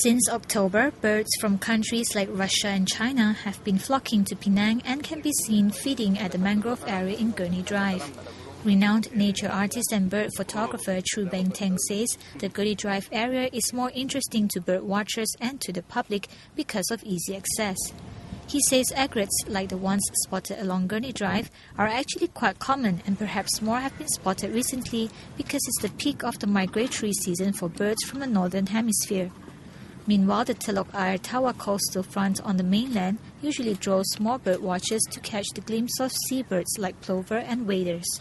Since October, birds from countries like Russia and China have been flocking to Penang and can be seen feeding at the mangrove area in Gurney Drive. Renowned nature artist and bird photographer Chu Beng-Teng says the Gurney Drive area is more interesting to bird watchers and to the public because of easy access. He says egrets like the ones spotted along Gurney Drive are actually quite common, and perhaps more have been spotted recently because it's the peak of the migratory season for birds from the northern hemisphere. Meanwhile, the Telok Air Tawau coastal front on the mainland usually draws more bird watchers to catch the glimpse of seabirds like plover and waders.